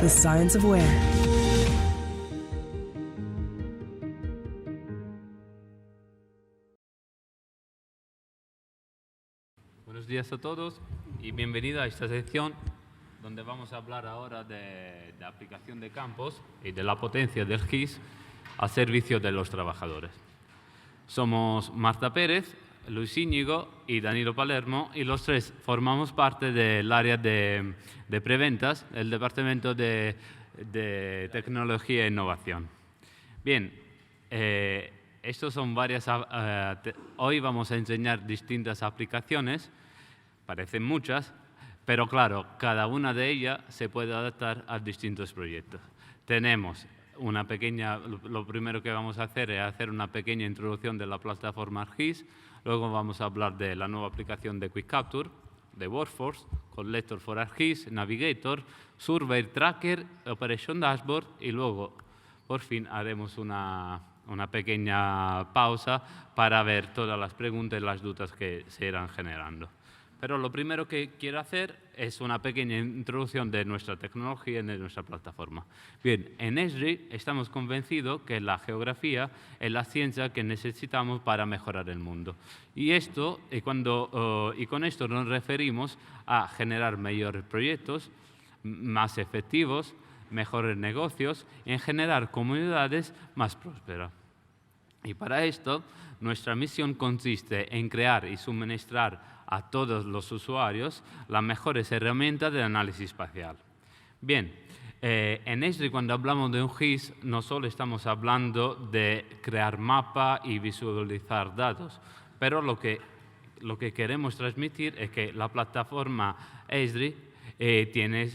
The Science of Where. Buenos días a todos y bienvenidos a esta sección donde vamos a hablar ahora de aplicación de campos y de la potencia del GIS al servicio de los trabajadores. Somos Marta Pérez, Luis Íñigo y Danilo Palermo, y los tres formamos parte del área de preventas, el Departamento de Tecnología e Innovación. Bien, estos son varias. Hoy vamos a enseñar distintas aplicaciones, parecen muchas, pero claro, cada una de ellas se puede adaptar a distintos proyectos. Tenemos una pequeña, lo primero que vamos a hacer es hacer una pequeña introducción de la plataforma ArcGIS. Luego vamos a hablar de la nueva aplicación de Quick Capture, de Workforce, Collector for ArcGIS, Navigator, Survey Tracker, Operation Dashboard, y luego, por fin, haremos una pequeña pausa para ver todas las preguntas y las dudas que se irán generando. Pero lo primero que quiero hacer es una pequeña introducción de nuestra tecnología y de nuestra plataforma. Bien, en Esri estamos convencidos que la geografía es la ciencia que necesitamos para mejorar el mundo. Y con esto nos referimos a generar mejores proyectos, más efectivos, mejores negocios y en generar comunidades más prósperas. Y para esto, nuestra misión consiste en crear y suministrar a todos los usuarios las mejores herramientas de análisis espacial. Bien, en Esri, cuando hablamos de un GIS, no solo estamos hablando de crear mapa y visualizar datos, pero lo que queremos transmitir es que la plataforma Esri tiene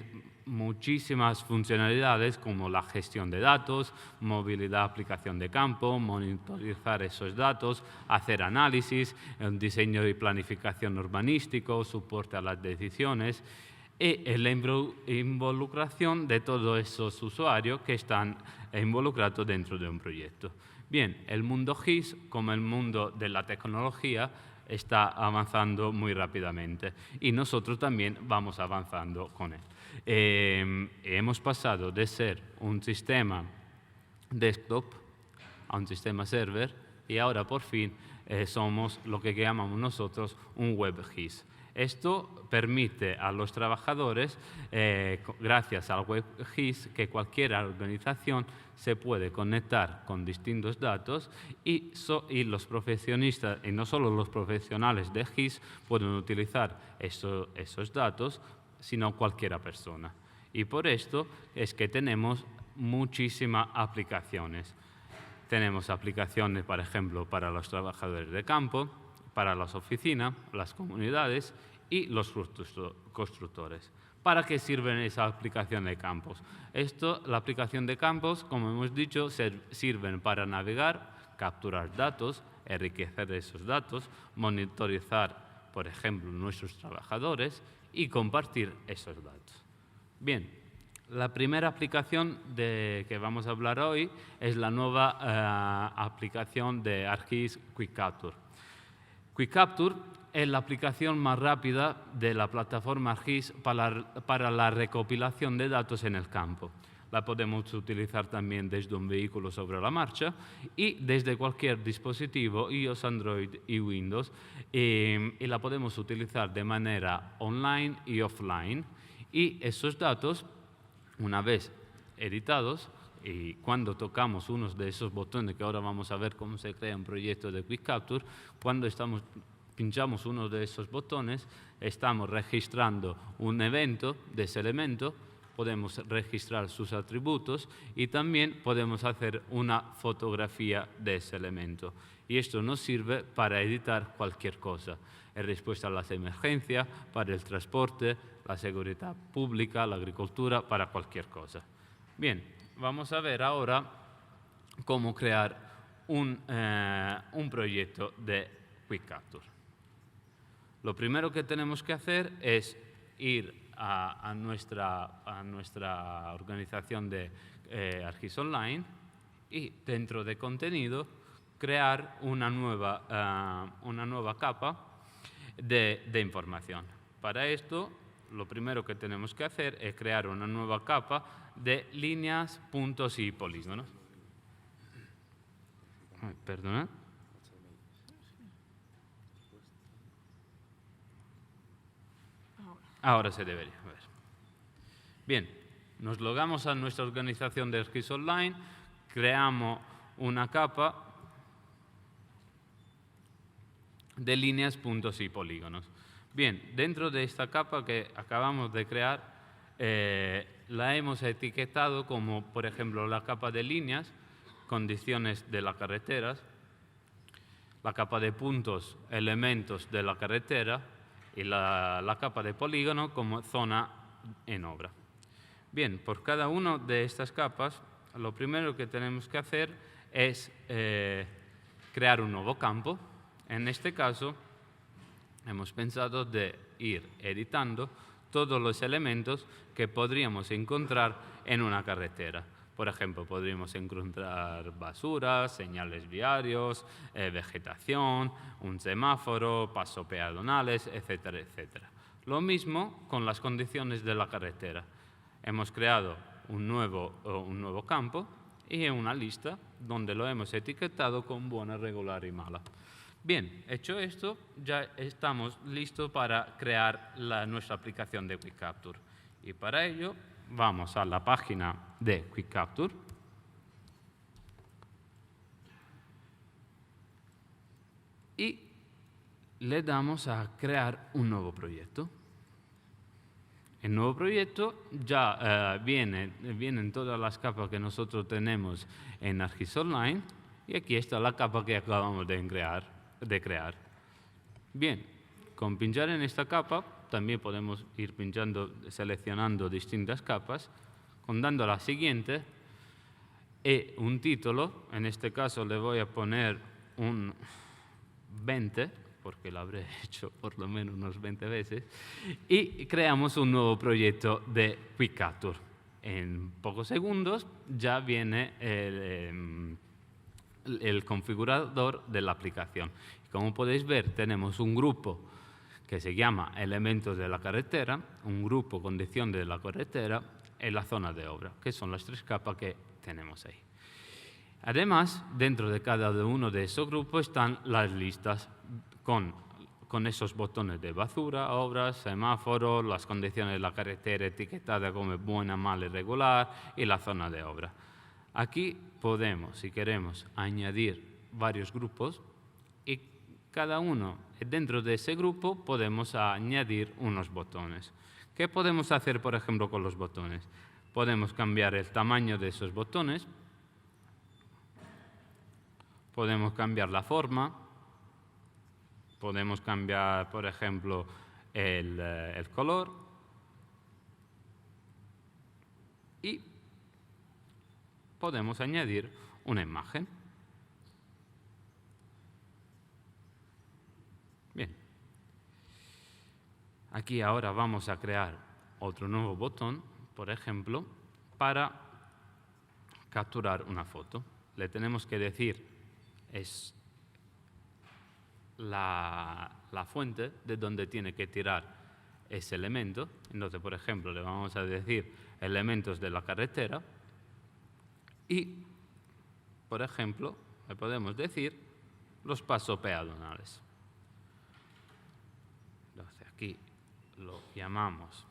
muchísimas funcionalidades como la gestión de datos, movilidad, aplicación de campo, monitorizar esos datos, hacer análisis, diseño y planificación urbanístico, soporte a las decisiones y la involucración de todos esos usuarios que están involucrados dentro de un proyecto. Bien, el mundo GIS, como el mundo de la tecnología, está avanzando muy rápidamente y nosotros también vamos avanzando con él. Hemos pasado de ser un sistema desktop a un sistema server y ahora por fin somos lo que llamamos nosotros un web GIS. Esto permite a los trabajadores, gracias al web GIS, que cualquier organización se puede conectar con distintos datos y los profesionistas, y no solo los profesionales de GIS, pueden utilizar esos datos, sino cualquier persona. Y por esto es que tenemos muchísimas aplicaciones. Tenemos aplicaciones, por ejemplo, para los trabajadores de campo, para las oficinas, las comunidades y los constructores. ¿Para qué sirven esa aplicación de campos? La aplicación de campos, como hemos dicho, sirven para navegar, capturar datos, enriquecer esos datos, monitorizar, por ejemplo, nuestros trabajadores y compartir esos datos. Bien, la primera aplicación que vamos a hablar hoy es la nueva aplicación de ArcGIS Quick Capture. Quick Capture es la aplicación más rápida de la plataforma ArcGIS para la recopilación de datos en el campo. La podemos utilizar también desde un vehículo sobre la marcha y desde cualquier dispositivo iOS, Android y Windows. Y la podemos utilizar de manera online y offline. Y esos datos, una vez editados, y cuando tocamos uno de esos botones, que ahora vamos a ver cómo se crea un proyecto de Quick Capture, cuando pinchamos uno de esos botones, estamos registrando un evento de ese elemento, podemos registrar sus atributos y también podemos hacer una fotografía de ese elemento. Y esto nos sirve para editar cualquier cosa. En respuesta a las emergencias, para el transporte, la seguridad pública, la agricultura, para cualquier cosa. Bien, vamos a ver ahora cómo crear un proyecto de Quick Capture. Lo primero que tenemos que hacer es ir a nuestra organización de ArcGIS Online y dentro de contenido crear una nueva capa de información. Para esto lo primero que tenemos que hacer es crear una nueva capa de líneas, puntos y polígonos. Ay, perdonad. Ahora se debería ver. Bien, nos logamos a nuestra organización de Esquís Online, creamos una capa de líneas, puntos y polígonos. Bien, dentro de esta capa que acabamos de crear, la hemos etiquetado como, por ejemplo, la capa de líneas, condiciones de las carreteras, la capa de puntos, elementos de la carretera, y la capa de polígono como zona en obra. Bien, por cada una de estas capas, lo primero que tenemos que hacer es crear un nuevo campo. En este caso, hemos pensado de ir editando todos los elementos que podríamos encontrar en una carretera. Por ejemplo, podríamos encontrar basura, señales viarios, vegetación, un semáforo, pasos peatonales, etcétera, etcétera. Lo mismo con las condiciones de la carretera. Hemos creado un nuevo campo y una lista donde lo hemos etiquetado con buena, regular y mala. Bien, hecho esto, ya estamos listos para crear nuestra aplicación de Quick Capture. Y para ello, vamos a la página de Quick Capture. Y le damos a crear un nuevo proyecto. El nuevo proyecto ya vienen todas las capas que nosotros tenemos en ArcGIS Online. Y aquí está la capa que acabamos de crear. Bien, con pinchar en esta capa, también podemos ir seleccionando distintas capas, dando a la siguiente y un título. En este caso le voy a poner un 20, porque lo habré hecho por lo menos unos 20 veces, y creamos un nuevo proyecto de Quick Capture. En pocos segundos ya viene el configurador de la aplicación. Como podéis ver, tenemos un grupo que se llama elementos de la carretera, un grupo condición de la carretera y la zona de obra, que son las tres capas que tenemos ahí. Además, dentro de cada uno de esos grupos están las listas con esos botones de basura, obras, semáforos, las condiciones de la carretera etiquetada como buena, mala y regular y la zona de obra. Aquí podemos, si queremos, añadir varios grupos y cada uno dentro de ese grupo podemos añadir unos botones. ¿Qué podemos hacer, por ejemplo, con los botones? Podemos cambiar el tamaño de esos botones, podemos cambiar la forma, podemos cambiar, por ejemplo, el color y podemos añadir una imagen. Bien. Aquí ahora vamos a crear otro nuevo botón, por ejemplo, para capturar una foto. Le tenemos que decir es la fuente de donde tiene que tirar ese elemento. Entonces, por ejemplo, le vamos a decir elementos de la carretera y, por ejemplo, le podemos decir los pasos peatonales. Entonces, aquí lo llamamos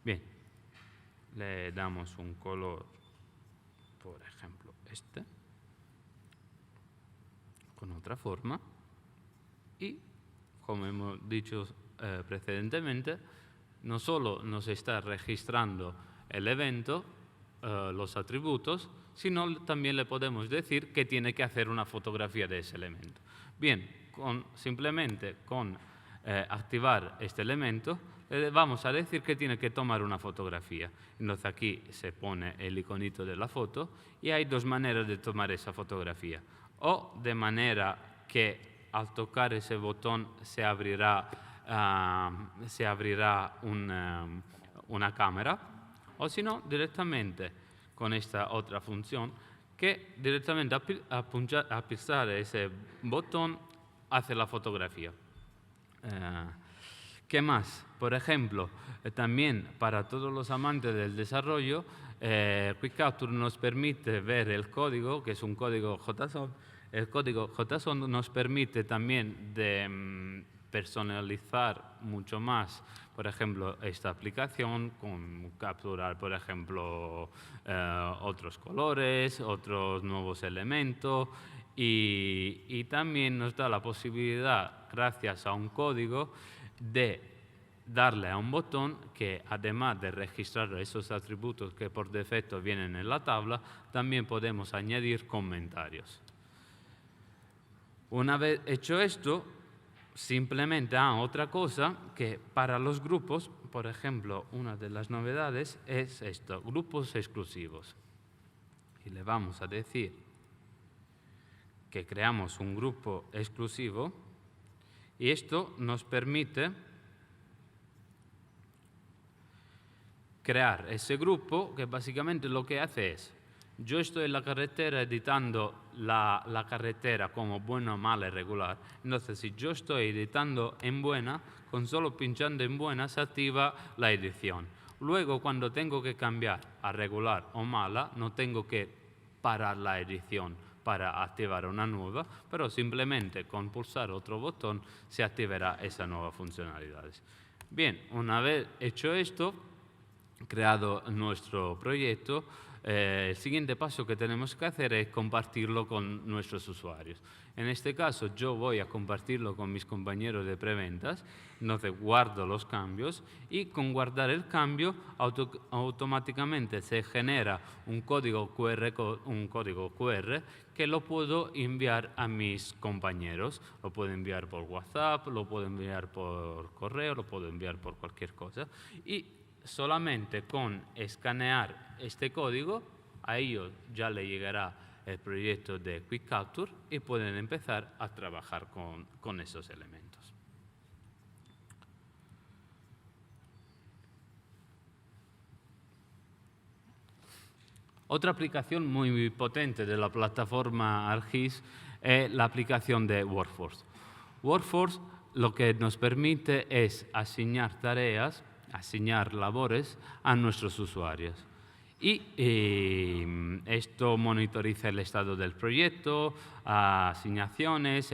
bien, le damos un color, por ejemplo, este, con otra forma y, como hemos dicho precedentemente, no solo nos está registrando el evento, los atributos, sino también le podemos decir que tiene que hacer una fotografía de ese elemento. Bien, simplemente con activar este elemento, le vamos a decir que tiene que tomar una fotografía. Entonces aquí se pone el iconito de la foto y hay dos maneras de tomar esa fotografía. O de manera que al tocar ese botón se abrirá una cámara, o si no, directamente con esta otra función que directamente a pisar ese botón hace la fotografía. ¿Qué más? Por ejemplo, también para todos los amantes del desarrollo, Quick Capture nos permite ver el código, que es un código JSON. El código JSON nos permite también de personalizar mucho más, por ejemplo, esta aplicación, con capturar, por ejemplo, otros colores, otros nuevos elementos, y también nos da la posibilidad, gracias a un código, de darle a un botón que, además de registrar esos atributos que por defecto vienen en la tabla, también podemos añadir comentarios. Una vez hecho esto, simplemente otra cosa que para los grupos, por ejemplo, una de las novedades es esto, grupos exclusivos. Y le vamos a decir que creamos un grupo exclusivo y esto nos permite crear ese grupo que básicamente lo que hace es, yo estoy en la carretera editando la carretera como buena, mala y regular. Entonces, si yo estoy editando en buena, con solo pinchando en buena se activa la edición. Luego, cuando tengo que cambiar a regular o mala, no tengo que parar la edición para activar una nueva, pero simplemente con pulsar otro botón se activará esa nueva funcionalidad. Bien, una vez hecho esto, creado nuestro proyecto, el siguiente paso que tenemos que hacer es compartirlo con nuestros usuarios. En este caso, yo voy a compartirlo con mis compañeros de preventas, entonces guardo los cambios y con guardar el cambio automáticamente se genera un código QR que lo puedo enviar a mis compañeros. Lo puedo enviar por WhatsApp, lo puedo enviar por correo, lo puedo enviar por cualquier cosa. Y solamente con escanear este código, a ellos ya le llegará el proyecto de Quick Capture y pueden empezar a trabajar con esos elementos. Otra aplicación muy potente de la plataforma ArcGIS es la aplicación de Workforce. Workforce lo que nos permite es asignar tareas, asignar labores a nuestros usuarios. Y esto monitoriza el estado del proyecto, asignaciones,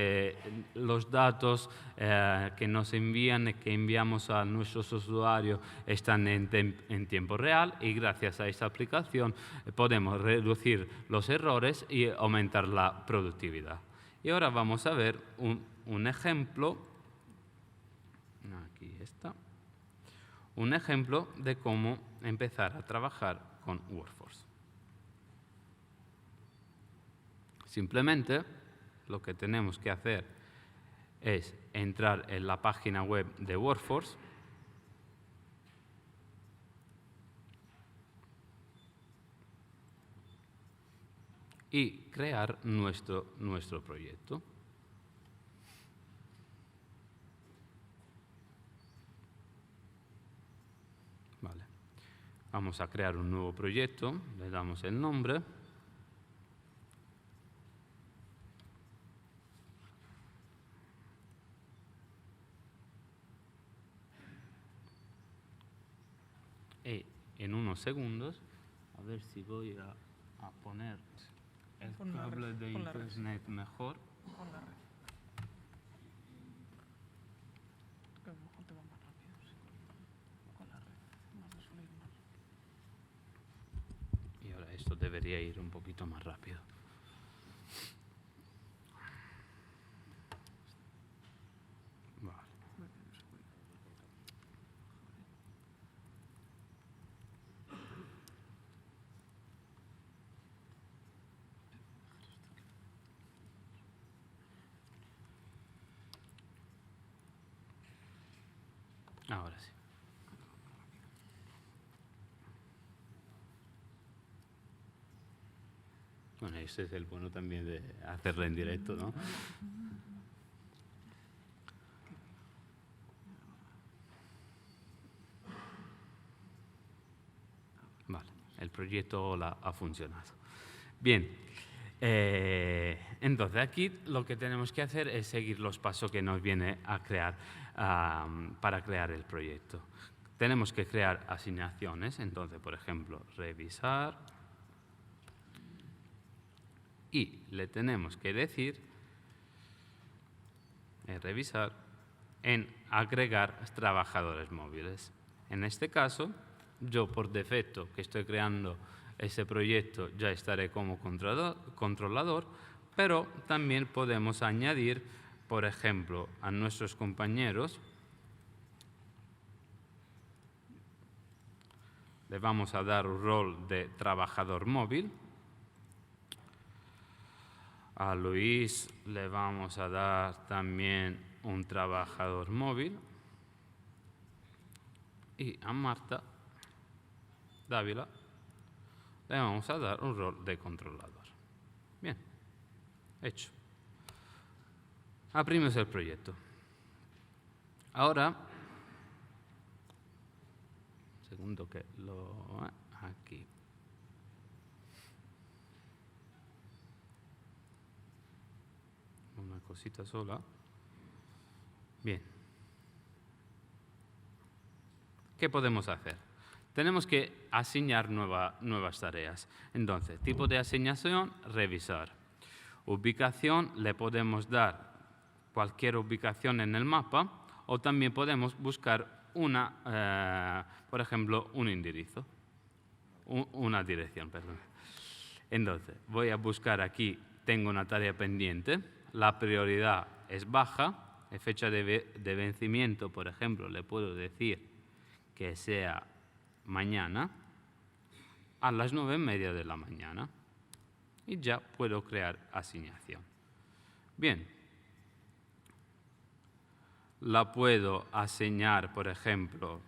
los datos que nos envían, que enviamos a nuestros usuarios están en tiempo real y gracias a esta aplicación podemos reducir los errores y aumentar la productividad. Y ahora vamos a ver un ejemplo. Aquí está. Un ejemplo de cómo empezar a trabajar con Workforce. Simplemente lo que tenemos que hacer es entrar en la página web de Workforce y crear nuestro proyecto. Vale. Vamos a crear un nuevo proyecto, le damos el nombre. Y en unos segundos, a ver si voy a poner el cable de internet mejor. Con la red. Que a lo mejor te va más rápido, sí. Con la red. Más de suele ir más. Y ahora esto debería ir un poquito más rápido. Vale. Ahora sí. Bueno, ese es el bueno también de hacerlo en directo, ¿no? Vale, el proyecto ha funcionado. Bien, entonces aquí lo que tenemos que hacer es seguir los pasos que nos viene a crear para crear el proyecto. Tenemos que crear asignaciones, entonces, por ejemplo, revisar y le tenemos que decir revisar en agregar trabajadores móviles. En este caso, yo por defecto que estoy creando ese proyecto ya estaré como controlador, pero también podemos añadir, por ejemplo, a nuestros compañeros, le vamos a dar un rol de trabajador móvil. A Luis le vamos a dar también un trabajador móvil. Y a Marta Dávila le vamos a dar un rol de controlador. Bien, hecho. Abrimos el proyecto. Ahora, segundo que lo... aquí. Una cosita sola. Bien. ¿Qué podemos hacer? Tenemos que asignar nuevas tareas. Entonces, tipo de asignación, revisar. Ubicación, le podemos dar cualquier ubicación en el mapa o también podemos buscar por ejemplo, un enderezo, una dirección, perdón. Entonces, voy a buscar aquí, tengo una tarea pendiente, la prioridad es baja, la fecha de vencimiento, por ejemplo, le puedo decir que sea mañana a las 9:30 de la mañana y ya puedo crear asignación. Bien, la puedo asignar, por ejemplo,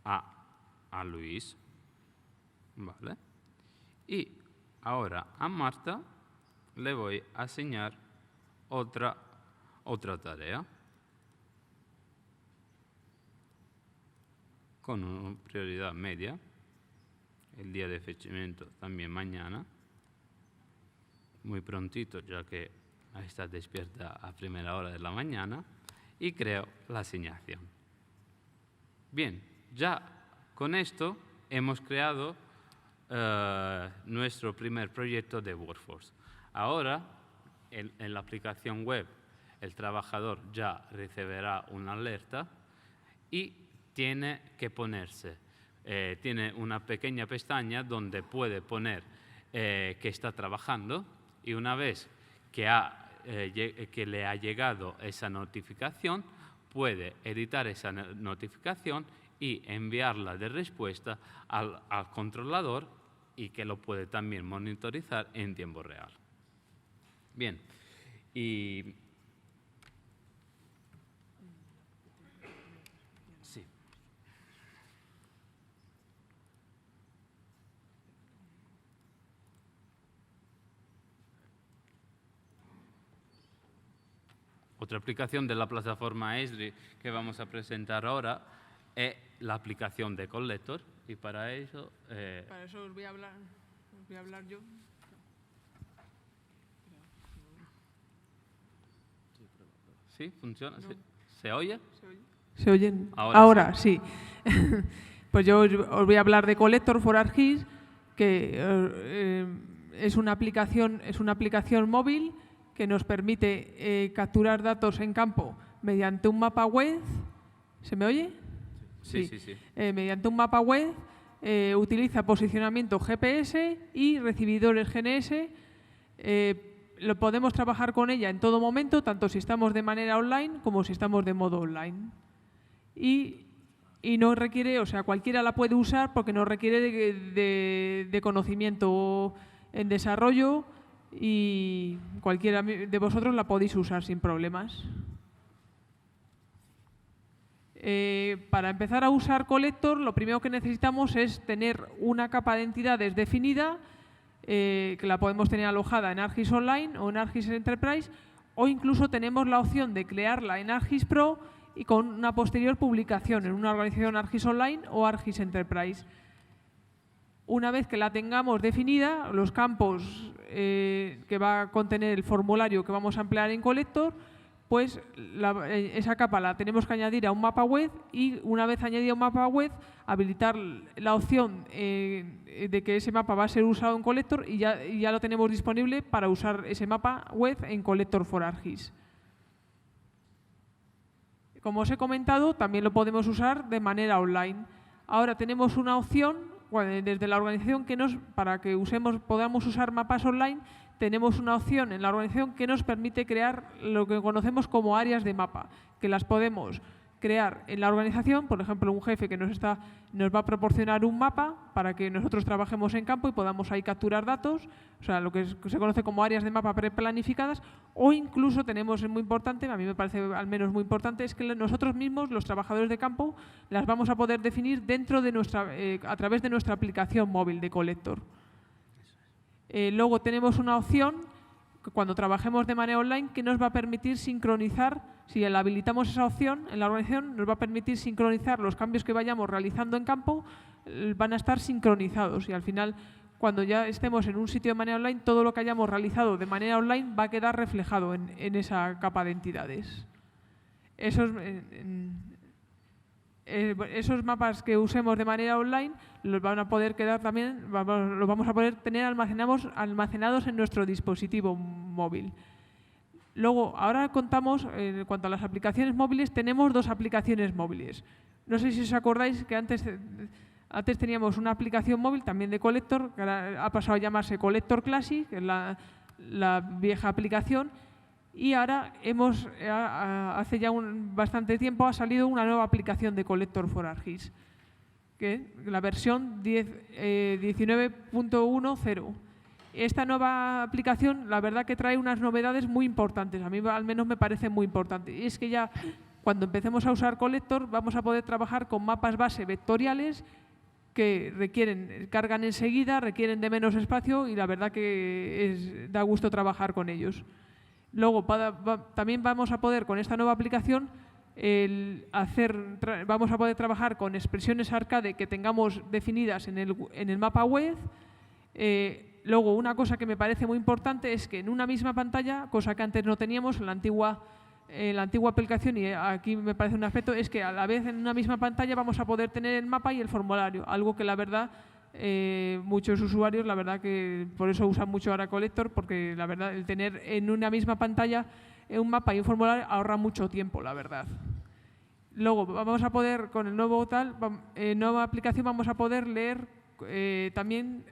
a Luis, ¿vale? Y ahora a Marta le voy a asignar otra tarea con una prioridad media, el día de vencimiento también mañana, muy prontito ya que está despierta a primera hora de la mañana, y creo la asignación. Bien, ya con esto hemos creado nuestro primer proyecto de Workforce. Ahora, en la aplicación web, el trabajador ya recibirá una alerta y tiene que ponerse, tiene una pequeña pestaña donde puede poner que está trabajando y una vez que le ha llegado esa notificación, puede editar esa notificación y enviarla de respuesta al controlador y que lo puede también monitorizar en tiempo real. Bien, y sí. Otra aplicación de la plataforma Esri que vamos a presentar ahora es la aplicación de Collector y para eso... Para eso os voy a hablar yo. ¿Sí? ¿Funciona? No. ¿Se oye? ¿Se oyen? Ahora sí. Pues yo os voy a hablar de Collector for ArcGIS, que es una aplicación móvil que nos permite capturar datos en campo mediante un mapa web. ¿Se me oye? Sí. Mediante un mapa web, utiliza posicionamiento GPS y recibidores GNS. Lo podemos trabajar con ella en todo momento, tanto si estamos de manera online como si estamos de modo online. Y no requiere, o sea, cualquiera la puede usar porque no requiere de conocimiento en desarrollo y cualquiera de vosotros la podéis usar sin problemas. Para empezar a usar Collector, lo primero que necesitamos es tener una capa de entidades definida, que la podemos tener alojada en ArcGIS Online o en ArcGIS Enterprise, o incluso tenemos la opción de crearla en ArcGIS Pro y con una posterior publicación en una organización ArcGIS Online o ArcGIS Enterprise. Una vez que la tengamos definida, los campos que va a contener el formulario que vamos a emplear en Collector, pues esa capa la tenemos que añadir a un mapa web y una vez añadida a un mapa web, habilitar la opción de que ese mapa va a ser usado en Collector y ya lo tenemos disponible para usar ese mapa web en Collector for ArcGIS. Como os he comentado, también lo podemos usar de manera online. Ahora tenemos una opción desde la organización para que podamos usar mapas online, tenemos una opción en la organización que nos permite crear lo que conocemos como áreas de mapa, que las podemos crear en la organización, por ejemplo, un jefe que nos va a proporcionar un mapa para que nosotros trabajemos en campo y podamos ahí capturar datos, o sea, lo que se conoce como áreas de mapa preplanificadas, o incluso tenemos, es muy importante, a mí me parece al menos muy importante, es que nosotros mismos, los trabajadores de campo, las vamos a poder definir dentro de a través de nuestra aplicación móvil de Collector. Luego tenemos una opción cuando trabajemos de manera online que nos va a permitir sincronizar, si la habilitamos esa opción en la organización, nos va a permitir sincronizar los cambios que vayamos realizando en campo, van a estar sincronizados y al final, cuando ya estemos en un sitio de manera online, todo lo que hayamos realizado de manera online va a quedar reflejado en esa capa de entidades. Esos mapas que usemos de manera online los van a poder quedar también, los vamos a poder tener almacenados en nuestro dispositivo móvil. Luego, ahora contamos, en cuanto a las aplicaciones móviles, tenemos dos aplicaciones móviles. No sé si os acordáis que antes teníamos una aplicación móvil también de Collector, que ahora ha pasado a llamarse Collector Classic, que es la vieja aplicación. Y ahora hace ya bastante tiempo ha salido una nueva aplicación de Collector for ArcGIS, que la versión 19.10. Esta nueva aplicación, la verdad que trae unas novedades muy importantes, a mí al menos me parece muy importante. Y es que ya cuando empecemos a usar Collector vamos a poder trabajar con mapas base vectoriales que cargan enseguida, requieren de menos espacio y la verdad que da gusto trabajar con ellos. Luego también vamos a poder con esta nueva aplicación vamos a poder trabajar con expresiones arcade que tengamos definidas en el mapa web. Luego una cosa que me parece muy importante es que en una misma pantalla, cosa que antes no teníamos en la antigua aplicación, y aquí me parece un aspecto, es que a la vez en una misma pantalla vamos a poder tener el mapa y el formulario, algo que la verdad muchos usuarios, la verdad que por eso usan mucho ahora Collector, porque la verdad el tener en una misma pantalla un mapa y un formulario ahorra mucho tiempo, la verdad. Luego vamos a poder, con el nueva aplicación vamos a poder leer también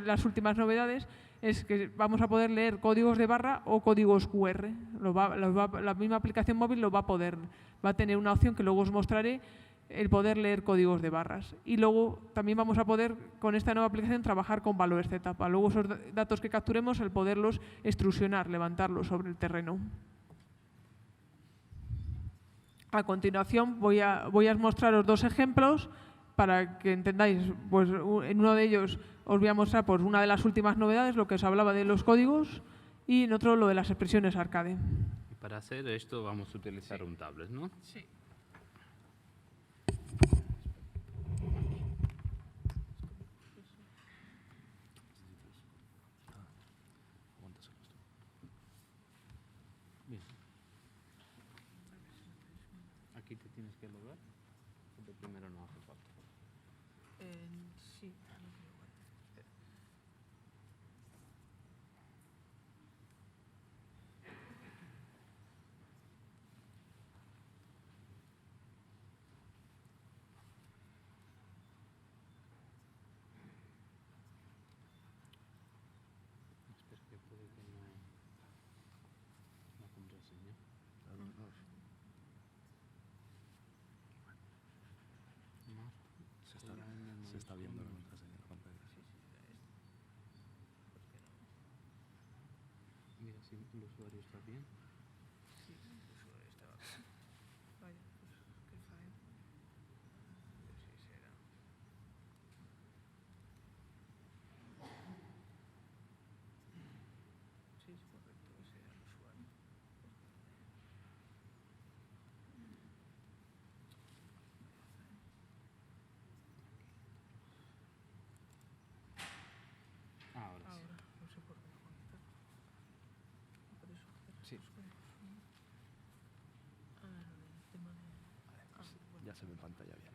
las últimas novedades, es que vamos a poder leer códigos de barra o códigos QR. La misma aplicación móvil va a tener una opción que luego os mostraré, el poder leer códigos de barras. Y luego también vamos a poder, con esta nueva aplicación, trabajar con valores Z. Para luego esos datos que capturemos, el poderlos extrusionar, levantarlos sobre el terreno. A continuación voy a mostraros dos ejemplos para que entendáis. Pues, en uno de ellos os voy a mostrar pues, una de las últimas novedades, lo que os hablaba de los códigos, y en otro lo de las expresiones arcade. Y para hacer esto vamos a utilizar un tablet, ¿no? Sí. Aquí te tienes que logar, pero primero no hace falta. Sí. Espera que puede que no contraseña. Se está viendo la contraseña en la pantalla. Mira si el usuario está bien. Sí, el usuario estaba bien. Vaya, pues qué faena. Sí, será. Sí, es correcto, ese era el usuario. Sí. Ya se ve en pantalla bien.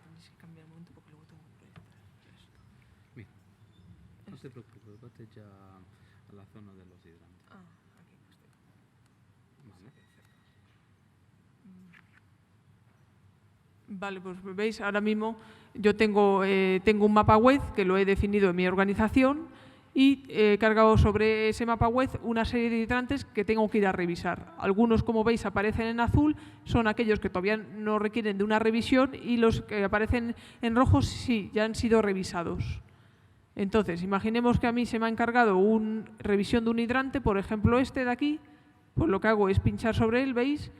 Tenéis que cambiar un momento porque luego tengo que proyectar esto. Bien. No te preocupes, vete ya a la zona de los hidrantes. Aquí pues tengo. Vale. Vale, pues veis, ahora mismo yo tengo un mapa web que lo he definido en mi organización y he cargado sobre ese mapa web una serie de hidrantes que tengo que ir a revisar. Algunos, como veis, aparecen en azul, son aquellos que todavía no requieren de una revisión, y los que aparecen en rojo sí, ya han sido revisados. Entonces, imaginemos que a mí se me ha encargado una revisión de un hidrante, por ejemplo este de aquí, pues lo que hago es pinchar sobre él, ¿veis?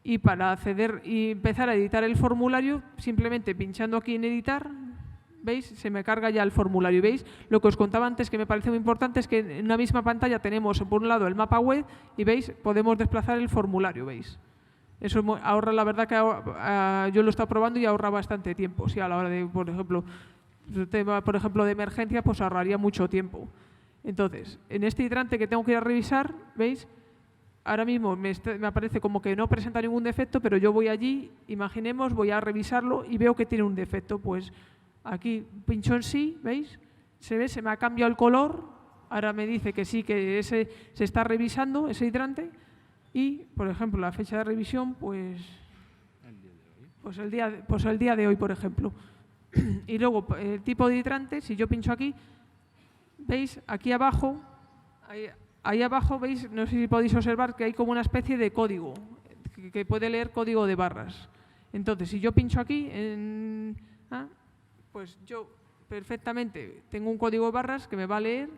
Y para acceder y empezar a editar el formulario, simplemente pinchando aquí en editar, ¿veis? Se me carga ya el formulario. ¿Veis? Lo que os contaba antes, que me parece muy importante, es que en una misma pantalla tenemos por un lado el mapa web y, ¿veis?, podemos desplazar el formulario, ¿veis? Eso ahorra, la verdad que yo lo he estado probando y ahorra bastante tiempo. Sí, a la hora de, por ejemplo, el tema, por ejemplo, de emergencia, pues ahorraría mucho tiempo. Entonces, en este hidrante que tengo que ir a revisar, ¿veis?, ahora mismo me aparece como que no presenta ningún defecto, pero yo voy allí, imaginemos, voy a revisarlo y veo que tiene un defecto. Pues aquí pincho en sí, ¿veis? Se me ha cambiado el color, ahora me dice que sí, que se está revisando ese hidrante, y, por ejemplo, la fecha de revisión, pues el día de hoy, por ejemplo. Y luego, el tipo de hidrante, si yo pincho aquí, ¿veis? Aquí abajo, ahí abajo, veis, no sé si podéis observar que hay como una especie de código, que puede leer código de barras. Entonces, si yo pincho aquí, pues yo perfectamente tengo un código de barras que me va a leer.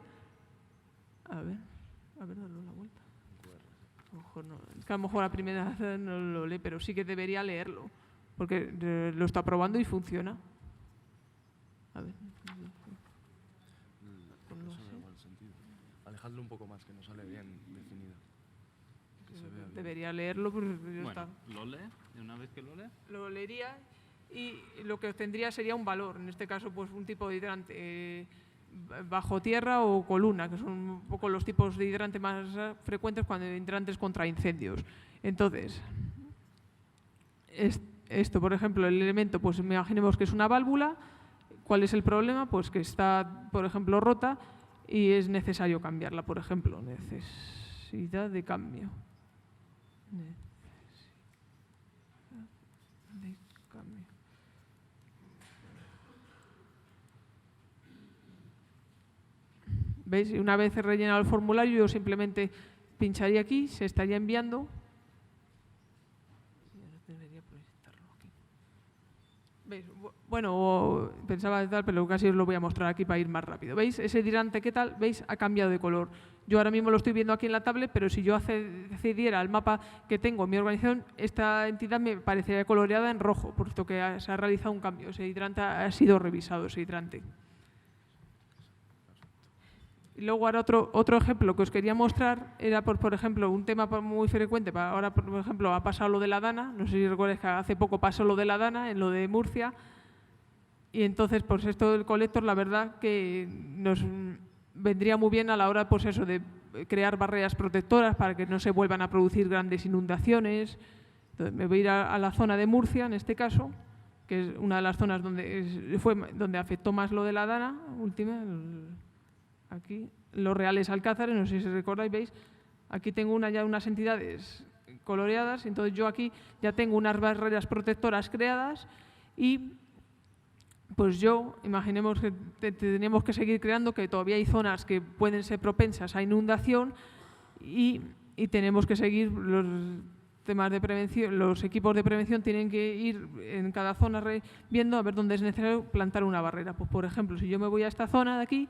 A ver, darle la vuelta. Es que a lo mejor la primera vez no lo lee, pero sí que debería leerlo, porque lo está probando y funciona. A ver. Alejadlo un poco más, que no sale bien definido. Que se vea bien. Debería leerlo, pues ya está. ¿Lo lee? ¿Y una vez que lo lee? Lo leería y lo que obtendría sería un valor, en este caso pues un tipo de hidrante bajo tierra o columna, que son un poco los tipos de hidrante más frecuentes cuando hay hidrantes contra incendios. Entonces, esto, por ejemplo, el elemento, pues imaginemos que es una válvula. ¿Cuál es el problema? Pues que está, por ejemplo, rota y es necesario cambiarla, por ejemplo. Necesidad de cambio. ¿Veis? Y una vez rellenado el formulario, yo simplemente pincharía aquí, se estaría enviando. ¿Veis? Bueno, pensaba de tal, pero casi os lo voy a mostrar aquí para ir más rápido. ¿Veis? Ese hidrante, ¿qué tal? ¿Veis? Ha cambiado de color. Yo ahora mismo lo estoy viendo aquí en la tablet, pero si yo accediera al mapa que tengo en mi organización, esta entidad me parecería coloreada en rojo, puesto que se ha realizado un cambio. Ese hidrante ha sido revisado, ese hidrante. Y luego ahora otro ejemplo que os quería mostrar era, por ejemplo, un tema muy frecuente. Ahora, por ejemplo, ha pasado lo de la Dana. No sé si recuerdas que hace poco pasó lo de la Dana, en lo de Murcia. Y entonces, pues esto del colector, la verdad que nos vendría muy bien a la hora, pues eso, de crear barreras protectoras para que no se vuelvan a producir grandes inundaciones. Entonces, me voy a ir a la zona de Murcia, en este caso, que es una de las zonas donde afectó más lo de la Dana, última. Aquí, Los Reales Alcázares, no sé si recordáis, veis, aquí tengo ya unas entidades coloreadas, entonces yo aquí ya tengo unas barreras protectoras creadas y pues imaginemos que tenemos que seguir creando, que todavía hay zonas que pueden ser propensas a inundación y tenemos que seguir los temas de prevención, los equipos de prevención tienen que ir en cada zona viendo a ver dónde es necesario plantar una barrera. Pues, por ejemplo, si yo me voy a esta zona de aquí,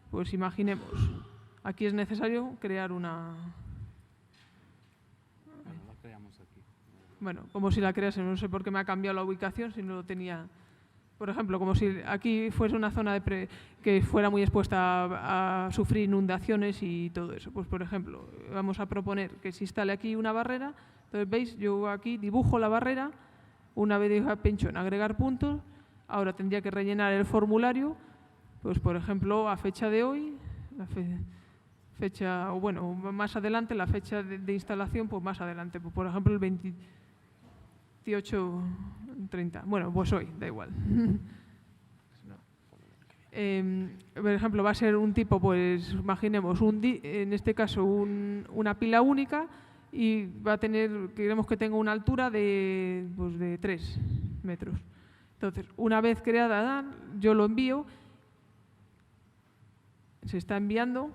pues imaginemos, aquí es necesario crear una... Bueno, la creamos aquí. Bueno, como si la crease, no sé por qué me ha cambiado la ubicación, si no lo tenía... Por ejemplo, como si aquí fuese una zona que fuera muy expuesta a sufrir inundaciones y todo eso. Pues, por ejemplo, vamos a proponer que se instale aquí una barrera. Entonces, veis, yo aquí dibujo la barrera, una vez pincho en agregar puntos, ahora tendría que rellenar el formulario. Pues, por ejemplo, a fecha de hoy, fecha, o bueno, más adelante, la fecha de instalación, pues más adelante. Pues, por ejemplo, el 28, 30. Bueno, pues hoy, da igual. Por ejemplo, va a ser un tipo, pues imaginemos, en este caso una pila única y va a tener, queremos que tenga una altura de 3 metros. Entonces, una vez creada, yo lo envío, se está enviando,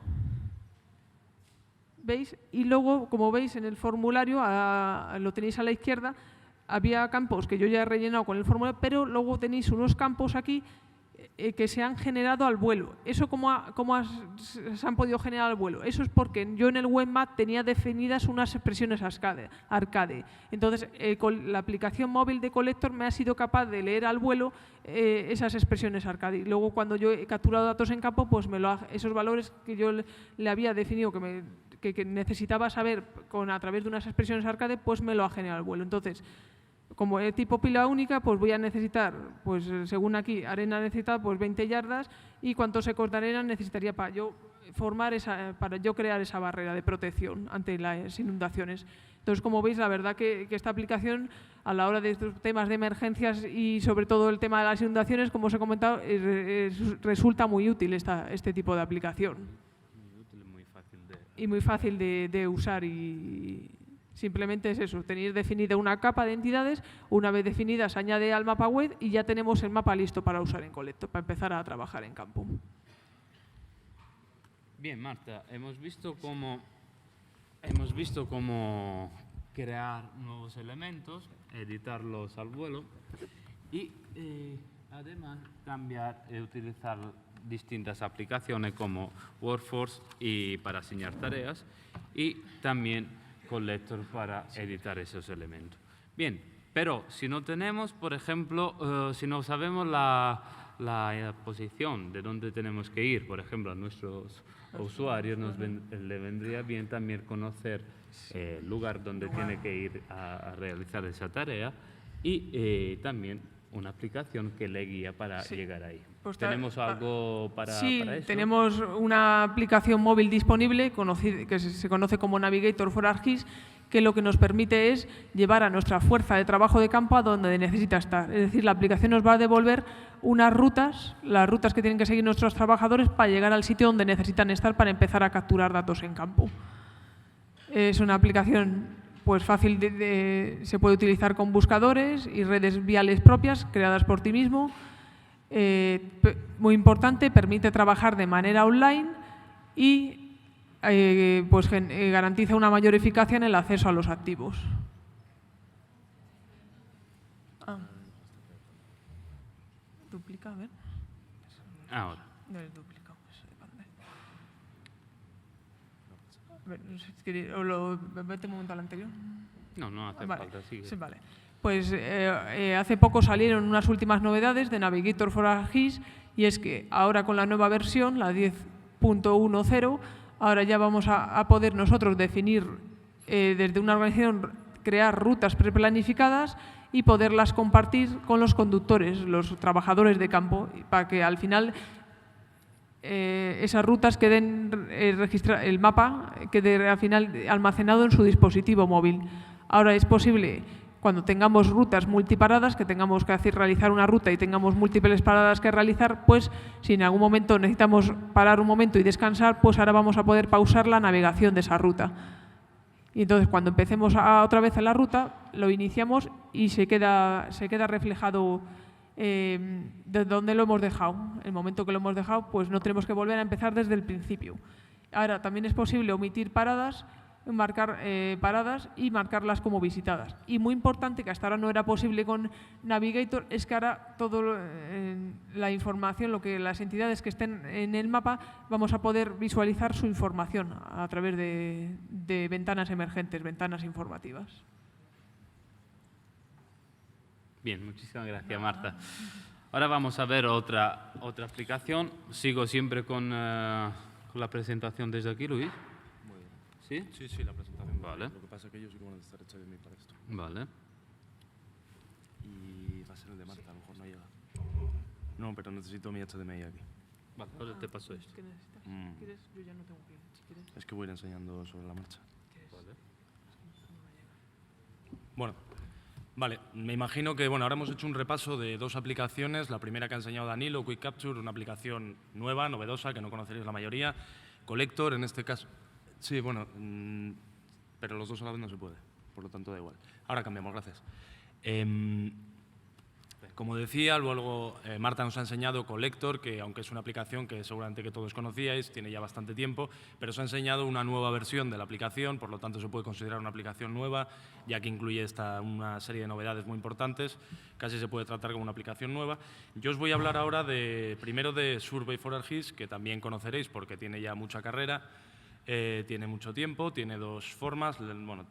¿veis? Y luego, como veis en el formulario, lo tenéis a la izquierda, había campos que yo ya he rellenado con el formulario, pero luego tenéis unos campos aquí que se han generado al vuelo. ¿Eso cómo se han podido generar al vuelo? Eso es porque yo en el WebMap tenía definidas unas expresiones arcade. Entonces, con la aplicación móvil de Collector me ha sido capaz de leer al vuelo esas expresiones arcade. Y luego, cuando yo he capturado datos en campo, pues esos valores que yo le había definido que necesitaba saber a través de unas expresiones arcade, pues me lo ha generado al vuelo. Entonces, como es tipo pila única, pues voy a necesitar, pues según aquí, arena necesita pues 20 yardas y cuántos ecos de arena necesitaría para yo crear esa barrera de protección ante las inundaciones. Entonces, como veis, la verdad que esta aplicación, a la hora de estos temas de emergencias y sobre todo el tema de las inundaciones, como os he comentado, resulta muy útil este tipo de aplicación. Muy útil, muy fácil y muy fácil de usar y simplemente es eso, tenéis definida una capa de entidades, una vez definida se añade al mapa web y ya tenemos el mapa listo para usar en Collector, para empezar a trabajar en campo. Bien, Marta, hemos visto cómo crear nuevos elementos, editarlos al vuelo y además cambiar y utilizar distintas aplicaciones como Workforce y para asignar tareas y también Collector para editar esos elementos. Bien, pero si no tenemos, por ejemplo, si no sabemos la posición de dónde tenemos que ir, por ejemplo, a nuestros usuarios le vendría bien también conocer el lugar donde tiene que ir a realizar esa tarea y también una aplicación que le guía para llegar ahí. Pues ¿Tenemos algo para eso? Sí, tenemos una aplicación móvil disponible que se conoce como Navigator for ArcGIS, que lo que nos permite es llevar a nuestra fuerza de trabajo de campo a donde necesita estar. Es decir, la aplicación nos va a devolver unas rutas, las rutas que tienen que seguir nuestros trabajadores para llegar al sitio donde necesitan estar para empezar a capturar datos en campo. Es una aplicación pues fácil, se puede utilizar con buscadores y redes viales propias creadas por ti mismo. Muy importante, permite trabajar de manera online y pues garantiza una mayor eficacia en el acceso a los activos. Duplica, a ver. Ahora. No es duplicado, eso depende. A ver, no sé si queréis, vete un momento al anterior. No hace falta, sigue. Sí, vale. Pues hace poco salieron unas últimas novedades de Navigator for ArcGIS y es que ahora con la nueva versión, la 10.10, ahora ya vamos a poder nosotros definir desde una organización, crear rutas preplanificadas y poderlas compartir con los conductores, los trabajadores de campo, para que al final esas rutas queden el mapa quede al final almacenado en su dispositivo móvil. Ahora es posible, cuando tengamos rutas multiparadas, que tengamos que realizar una ruta y tengamos múltiples paradas que realizar, pues si en algún momento necesitamos parar un momento y descansar, pues ahora vamos a poder pausar la navegación de esa ruta. Y entonces cuando empecemos otra vez en la ruta, lo iniciamos y se queda reflejado de dónde lo hemos dejado. El momento que lo hemos dejado, pues no tenemos que volver a empezar desde el principio. Ahora también es posible omitir paradas, marcar paradas y marcarlas como visitadas. Y muy importante, que hasta ahora no era posible con Navigator, es que ahora toda la información, las entidades que estén en el mapa, vamos a poder visualizar su información a través de ventanas emergentes, ventanas informativas. Bien, muchísimas gracias, Marta. Ahora vamos a ver otra aplicación. Sigo siempre con la presentación desde aquí, Luis. ¿Sí? Sí, la presentación. Vale. Lo que pasa es que ellos sí que van a estar hechos de mí para esto. Vale. Y va a ser el de Marta, a lo mejor no llega. No, pero necesito mi HDMI aquí. Vale, ahora te paso esto. ¿Qué necesitas? Mm. ¿Quieres? Yo ya no tengo que. Si quieres, Es que voy a ir enseñando sobre la marcha. ¿quieres? Vale. Bueno, vale, me imagino que ahora hemos hecho un repaso de dos aplicaciones. La primera que ha enseñado Danilo, Quick Capture, una aplicación nueva, novedosa, que no conoceréis la mayoría. Collector, en este caso. Sí, pero los dos a la vez no se puede, por lo tanto da igual. Ahora cambiamos, gracias. Como decía, luego Marta nos ha enseñado Collector, que aunque es una aplicación que seguramente que todos conocíais, tiene ya bastante tiempo, pero os ha enseñado una nueva versión de la aplicación, por lo tanto se puede considerar una aplicación nueva, ya que incluye una serie de novedades muy importantes, casi se puede tratar como una aplicación nueva. Yo os voy a hablar ahora primero de Survey for ArcGIS, que también conoceréis porque tiene ya mucha carrera, tiene mucho tiempo, tiene dos formas,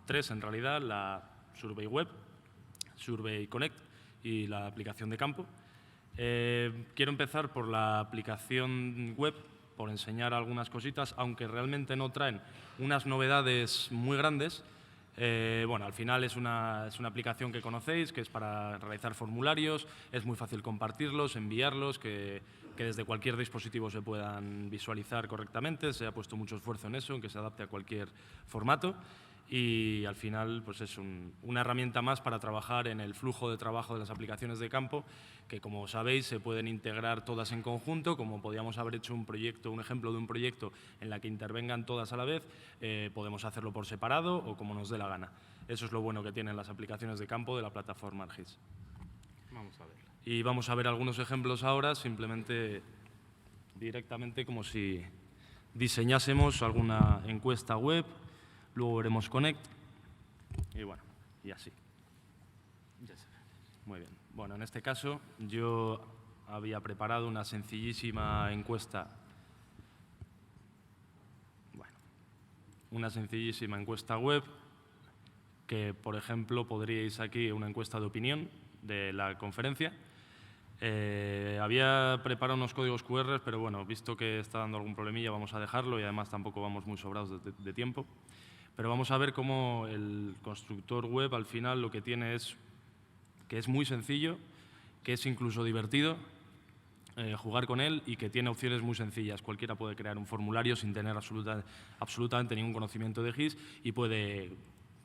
tres en realidad, la Survey Web, Survey Connect, y la aplicación de campo. Quiero empezar por la aplicación web, por enseñar algunas cositas, aunque realmente no traen unas novedades muy grandes. Al final es una aplicación que conocéis, que es para realizar formularios, es muy fácil compartirlos, enviarlos, que desde cualquier dispositivo se puedan visualizar correctamente. Se ha puesto mucho esfuerzo en eso, en que se adapte a cualquier formato. Y al final pues es una herramienta más para trabajar en el flujo de trabajo de las aplicaciones de campo, que como sabéis se pueden integrar todas en conjunto, como podíamos haber hecho un ejemplo de un proyecto en la que intervengan todas a la vez, podemos hacerlo por separado o como nos dé la gana. Eso es lo bueno que tienen las aplicaciones de campo de la plataforma ArcGIS. Vamos a verla. Y vamos a ver algunos ejemplos ahora, simplemente directamente como si diseñásemos alguna encuesta web. Luego veremos Connect y así. Ya se ve. Muy bien. Bueno, en este caso yo había preparado una sencillísima encuesta. Una sencillísima encuesta web que, por ejemplo, podríais aquí una encuesta de opinión de la conferencia. Había preparado unos códigos QR, pero visto que está dando algún problemilla, vamos a dejarlo y además tampoco vamos muy sobrados de tiempo. Pero vamos a ver cómo el constructor web al final lo que tiene es que es muy sencillo, que es incluso divertido jugar con él y que tiene opciones muy sencillas. Cualquiera puede crear un formulario sin tener absolutamente ningún conocimiento de GIS y puede,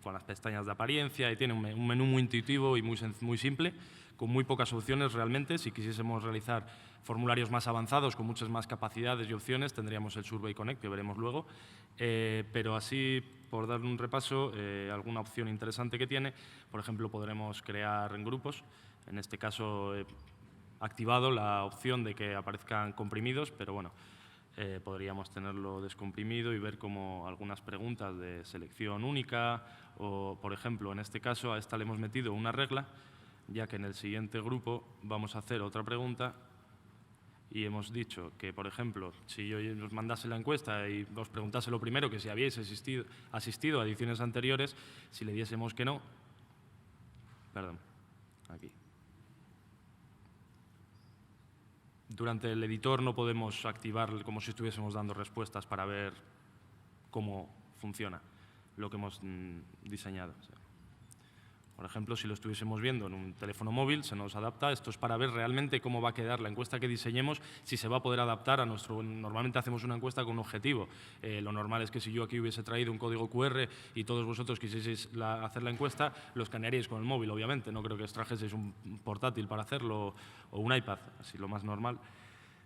con las pestañas de apariencia, y tiene un menú muy intuitivo y muy simple, con muy pocas opciones realmente. Si quisiésemos realizar formularios más avanzados, con muchas más capacidades y opciones, tendríamos el Survey Connect, que veremos luego. Pero así, por dar un repaso, alguna opción interesante que tiene, por ejemplo, podremos crear en grupos. En este caso, he activado la opción de que aparezcan comprimidos, pero podríamos tenerlo descomprimido y ver como algunas preguntas de selección única o, por ejemplo, en este caso a esta le hemos metido una regla, ya que en el siguiente grupo vamos a hacer otra pregunta y hemos dicho que, por ejemplo, si yo os mandase la encuesta y os preguntase lo primero, que si habíais asistido a ediciones anteriores, si le diésemos que no, aquí. Durante el editor no podemos activar como si estuviésemos dando respuestas para ver cómo funciona lo que hemos diseñado. Por ejemplo, si lo estuviésemos viendo en un teléfono móvil, se nos adapta. Esto es para ver realmente cómo va a quedar la encuesta que diseñemos, si se va a poder adaptar a nuestro... Normalmente hacemos una encuesta con un objetivo. Lo normal es que si yo aquí hubiese traído un código QR y todos vosotros quisieseis hacer la encuesta, lo escanearíais con el móvil, obviamente. No creo que os trajeseis un portátil para hacerlo o un iPad, así lo más normal.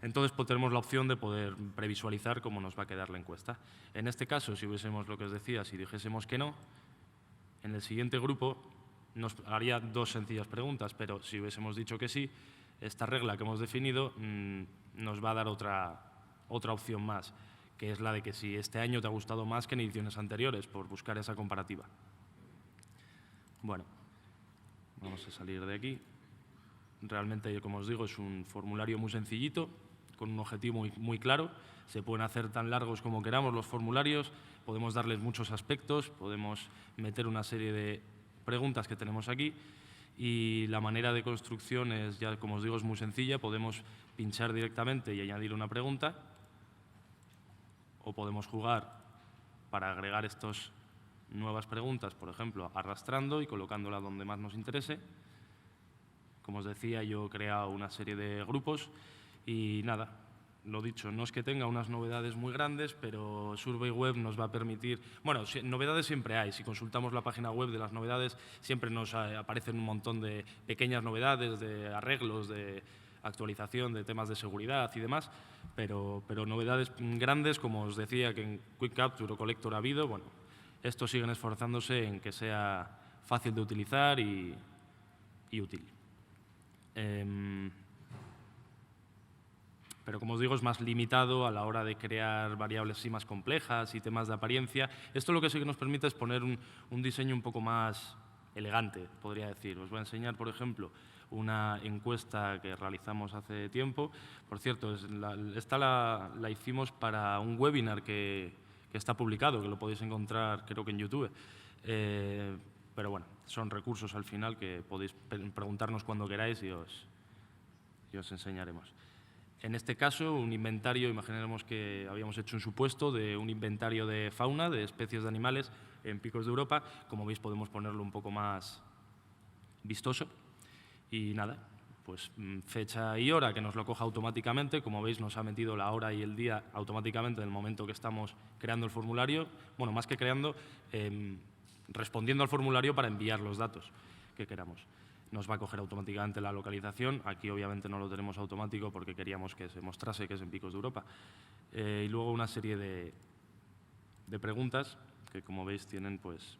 Entonces tenemos la opción de poder previsualizar cómo nos va a quedar la encuesta. En este caso, si hubiésemos lo que os decía, si dijésemos que no, en el siguiente grupo nos haría dos sencillas preguntas, pero si hubiésemos dicho que sí, esta regla que hemos definido nos va a dar otra opción más, que es la de que si este año te ha gustado más que en ediciones anteriores, por buscar esa comparativa. Bueno, vamos a salir de aquí. Realmente, como os digo, es un formulario muy sencillito, con un objetivo muy claro. Se pueden hacer tan largos como queramos los formularios, podemos darles muchos aspectos, podemos meter una serie de preguntas que tenemos aquí y la manera de construcción es, ya como os digo, es muy sencilla. Podemos pinchar directamente y añadir una pregunta o podemos jugar para agregar estas nuevas preguntas, por ejemplo, arrastrando y colocándola donde más nos interese. Como os decía, yo he creado una serie de grupos y nada, lo dicho, no es que tenga unas novedades muy grandes, pero Survey Web nos va a permitir… Bueno, novedades siempre hay. Si consultamos la página web de las novedades, siempre nos aparecen un montón de pequeñas novedades, de arreglos, de actualización, de temas de seguridad y demás, pero novedades grandes, como os decía, que en Quick Capture o Collector ha habido, bueno, estos siguen esforzándose en que sea fácil de utilizar y útil. Pero, como os digo, es más limitado a la hora de crear variables sí más complejas y temas de apariencia. Esto lo que sí que nos permite es poner un diseño un poco más elegante, podría decir. Os voy a enseñar, por ejemplo, una encuesta que realizamos hace tiempo. Por cierto, esta la hicimos para un webinar que está publicado, que lo podéis encontrar creo que en YouTube. Pero bueno, son recursos al final que podéis preguntarnos cuando queráis y os enseñaremos. En este caso, un inventario, imaginemos que habíamos hecho un supuesto de un inventario de fauna, de especies de animales en picos de Europa. Como veis, podemos ponerlo un poco más vistoso. Y nada, pues fecha y hora que nos lo coja automáticamente. Como veis, nos ha metido la hora y el día automáticamente en el momento que estamos creando el formulario. Bueno, más que creando, respondiendo al formulario para enviar los datos que queramos. Nos va a coger automáticamente la localización. Aquí, obviamente, no lo tenemos automático porque queríamos que se mostrase que es en picos de Europa. Y luego una serie de preguntas que, como veis, tienen pues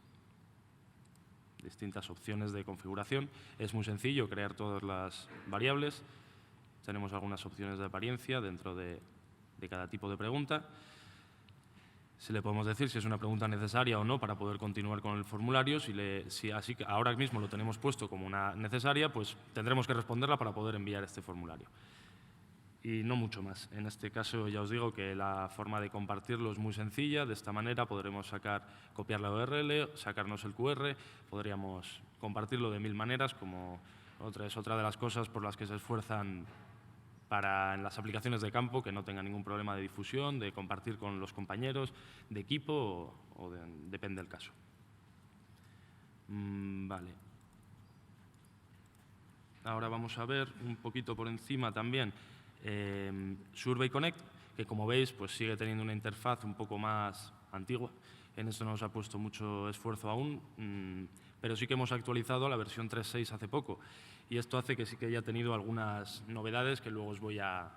distintas opciones de configuración. Es muy sencillo crear todas las variables. Tenemos algunas opciones de apariencia dentro de cada tipo de pregunta. Si le podemos decir si es una pregunta necesaria o no para poder continuar con el formulario. Si así que ahora mismo lo tenemos puesto como una necesaria, pues tendremos que responderla para poder enviar este formulario. Y no mucho más. En este caso ya os digo que la forma de compartirlo es muy sencilla. De esta manera podremos copiar la URL, sacarnos el QR, podríamos compartirlo de 1000 maneras, como es otra de las cosas por las que se esfuerzan en las aplicaciones de campo, que no tengan ningún problema de difusión, de compartir con los compañeros de equipo depende del caso. Vale. Ahora vamos a ver un poquito por encima también Survey Connect, que como veis pues sigue teniendo una interfaz un poco más antigua. En esto no nos ha puesto mucho esfuerzo aún, pero sí que hemos actualizado a la versión 3.6 hace poco. Y esto hace que sí que haya tenido algunas novedades que luego os voy a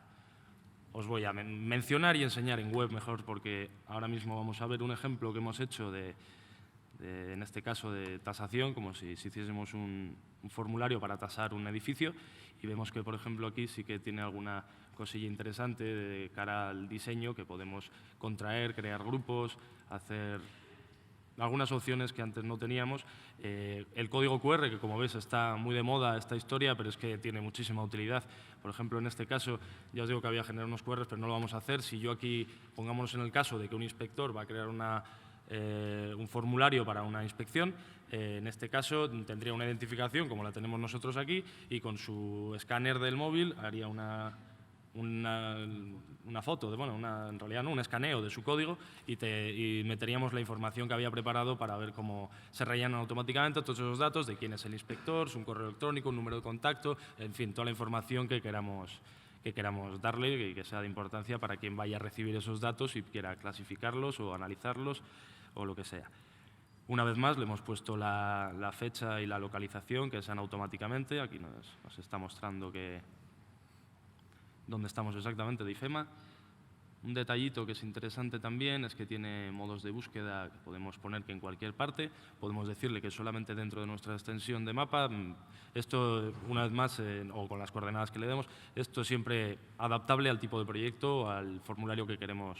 mencionar y enseñar en web mejor, porque ahora mismo vamos a ver un ejemplo que hemos hecho en este caso de tasación, como si hiciésemos un formulario para tasar un edificio, y vemos que, por ejemplo, aquí sí que tiene alguna cosilla interesante de cara al diseño, que podemos contraer, crear grupos, hacer algunas opciones que antes no teníamos. El código QR, que como ves está muy de moda esta historia, pero es que tiene muchísima utilidad. Por ejemplo, en este caso, ya os digo que había generado unos QRs, pero no lo vamos a hacer. Si yo aquí, pongámonos en el caso de que un inspector va a crear un formulario para una inspección, en este caso tendría una identificación como la tenemos nosotros aquí, y con su escáner del móvil haría una foto, en realidad no, un escaneo de su código, y meteríamos la información que había preparado para ver cómo se rellenan automáticamente todos esos datos de quién es el inspector, su correo electrónico, un número de contacto, en fin, toda la información que queramos darle y que sea de importancia para quien vaya a recibir esos datos y quiera clasificarlos o analizarlos o lo que sea. Una vez más le hemos puesto la fecha y la localización que sean automáticamente. Aquí nos está mostrando dónde estamos exactamente de IFEMA. Un detallito que es interesante también es que tiene modos de búsqueda que podemos poner que en cualquier parte. Podemos decirle que solamente dentro de nuestra extensión de mapa. Esto, una vez más, o con las coordenadas que le demos, esto es siempre adaptable al tipo de proyecto o al formulario que queremos,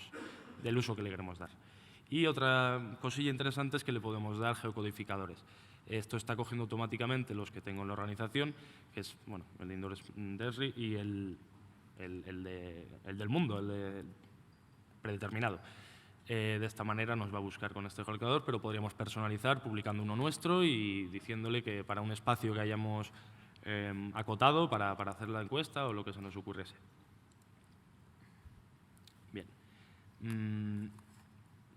del uso que le queremos dar. Y otra cosilla interesante es que le podemos dar geocodificadores. Esto está cogiendo automáticamente los que tengo en la organización, que es el de Indoor Esri y el del mundo, el predeterminado. De esta manera nos va a buscar con este geolocador, pero podríamos personalizar publicando uno nuestro y diciéndole que para un espacio que hayamos acotado para hacer la encuesta o lo que se nos ocurriese. Bien.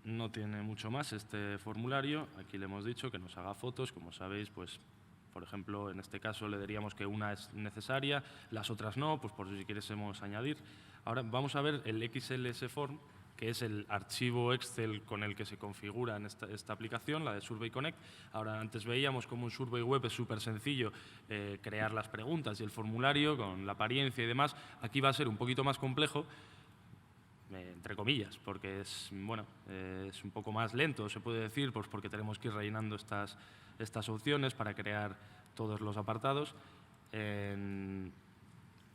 No tiene mucho más este formulario. Aquí le hemos dicho que nos haga fotos. Como sabéis, pues Por ejemplo, en este caso le diríamos que una es necesaria, las otras no, pues por si quisiésemos añadir. Ahora vamos a ver el XLS Form, que es el archivo Excel con el que se configura en esta aplicación, la de Survey Connect. Ahora, antes veíamos como un Survey Web es súper sencillo crear las preguntas y el formulario con la apariencia y demás. Aquí va a ser un poquito más complejo, entre comillas, porque es, bueno, es un poco más lento, se puede decir, pues porque tenemos que ir rellenando estas opciones para crear todos los apartados.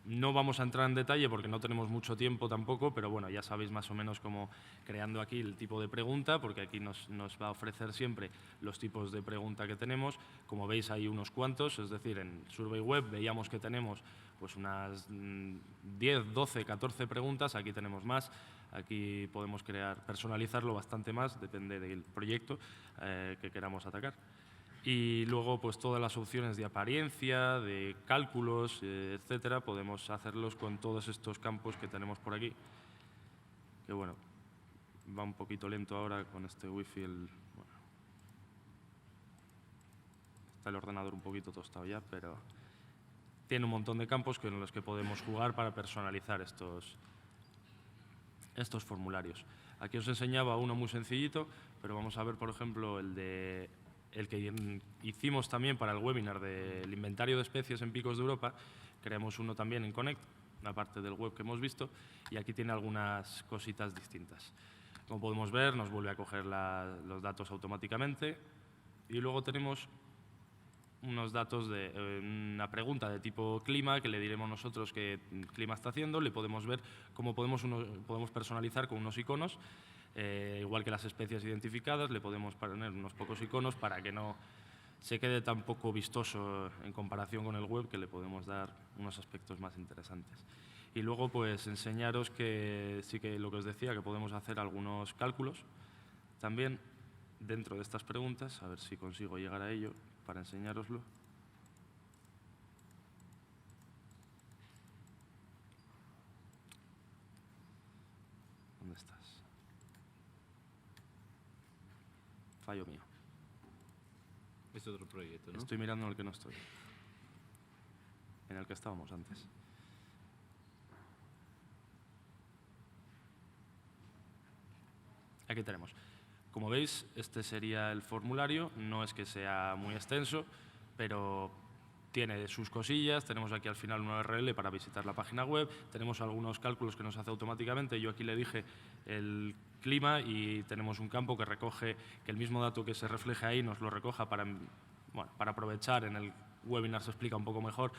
No vamos a entrar en detalle porque no tenemos mucho tiempo tampoco, pero bueno, ya sabéis más o menos cómo creando aquí el tipo de pregunta, porque aquí nos va a ofrecer siempre los tipos de pregunta que tenemos. Como veis hay unos cuantos, es decir, en Survey Web veíamos que tenemos pues unas 10, 12, 14 preguntas, aquí tenemos más. Aquí podemos personalizarlo bastante más, depende del proyecto que queramos atacar. Y luego, pues todas las opciones de apariencia, de cálculos, etcétera, podemos hacerlos con todos estos campos que tenemos por aquí. Que bueno, va un poquito lento ahora con este wifi. Bueno, está el ordenador un poquito tostado ya, pero tiene un montón de campos en los que podemos jugar para personalizar estos formularios. Aquí os enseñaba uno muy sencillito, pero vamos a ver, por ejemplo, el que hicimos también para el webinar del inventario de especies en picos de Europa. Creamos uno también en Connect, aparte del web que hemos visto, y aquí tiene algunas cositas distintas. Como podemos ver, nos vuelve a coger los datos automáticamente y luego tenemos unos datos de una pregunta de tipo clima que le diremos nosotros qué clima está haciendo. Le podemos ver cómo podemos personalizar con unos iconos. Igual que las especies identificadas, le podemos poner unos pocos iconos para que no se quede tan poco vistoso en comparación con el web, que le podemos dar unos aspectos más interesantes. Y luego, pues, enseñaros que sí, que lo que os decía, que podemos hacer algunos cálculos también dentro de estas preguntas. A ver si consigo llegar a ello para enseñároslo. ¿Dónde estás? Fallo mío. Es otro proyecto, ¿no? Estoy mirando en el que no estoy. En el que estábamos antes. Aquí tenemos. Como veis, este sería el formulario. No es que sea muy extenso, pero tiene sus cosillas. Tenemos aquí al final una URL para visitar la página web. Tenemos algunos cálculos que nos hace automáticamente. Yo aquí le dije el clima y tenemos un campo que recoge, que el mismo dato que se refleje ahí nos lo recoja para aprovechar. En el webinar se explica un poco mejor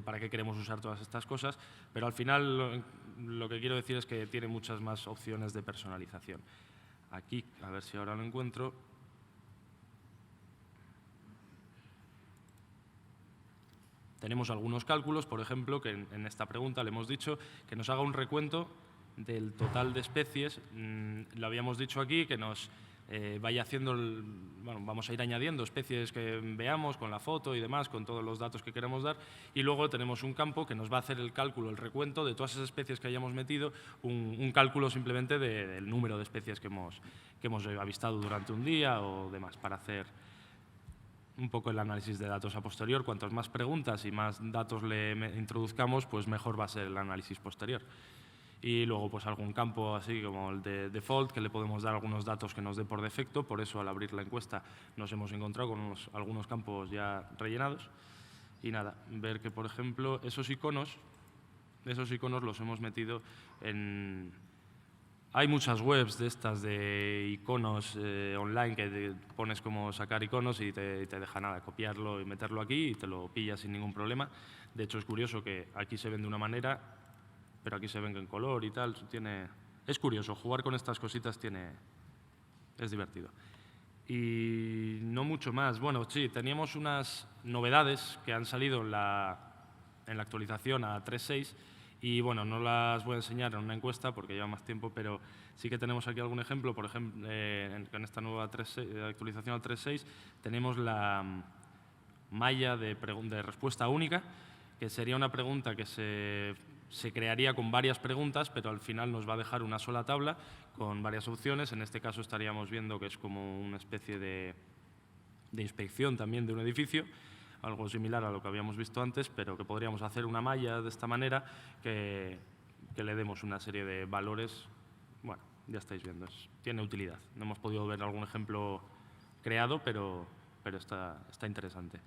para qué queremos usar todas estas cosas, pero al final lo que quiero decir es que tiene muchas más opciones de personalización. Aquí, a ver si ahora lo encuentro. Tenemos algunos cálculos, por ejemplo, que en esta pregunta le hemos dicho que nos haga un recuento del total de especies. Lo habíamos dicho aquí, que nos vaya haciendo, vamos a ir añadiendo especies que veamos con la foto y demás, con todos los datos que queremos dar, y luego tenemos un campo que nos va a hacer el cálculo, el recuento de todas esas especies que hayamos metido, un cálculo simplemente del número de especies que hemos avistado durante un día o demás, para hacer un poco el análisis de datos a posterior. Cuantas más preguntas y más datos le introduzcamos, pues mejor va a ser el análisis posterior. Y luego, pues algún campo así como el de default, que le podemos dar algunos datos que nos dé por defecto. Por eso, al abrir la encuesta, nos hemos encontrado con algunos campos ya rellenados. Y nada, ver que, por ejemplo, esos iconos los hemos metido en... Hay muchas webs de estas de iconos online que pones como sacar iconos y te deja nada, copiarlo y meterlo aquí y te lo pillas sin ningún problema. De hecho, es curioso que aquí se ven de una manera, pero aquí se ven en color y tal. Es curioso, jugar con estas cositas es divertido. Y no mucho más. Bueno, sí, teníamos unas novedades que han salido en la actualización a 3.6 y bueno, no las voy a enseñar en una encuesta porque lleva más tiempo, pero sí que tenemos aquí algún ejemplo. Por ejemplo, en esta nueva actualización al 3.6 tenemos la malla de respuesta única, que sería una pregunta que se crearía con varias preguntas, pero al final nos va a dejar una sola tabla con varias opciones. En este caso estaríamos viendo que es como una especie de inspección también de un edificio. algo similar a lo que habíamos visto antes, pero que podríamos hacer una malla de esta manera que le demos una serie de valores. Bueno, ya estáis viendo, tiene utilidad. No hemos podido ver algún ejemplo creado, pero está interesante.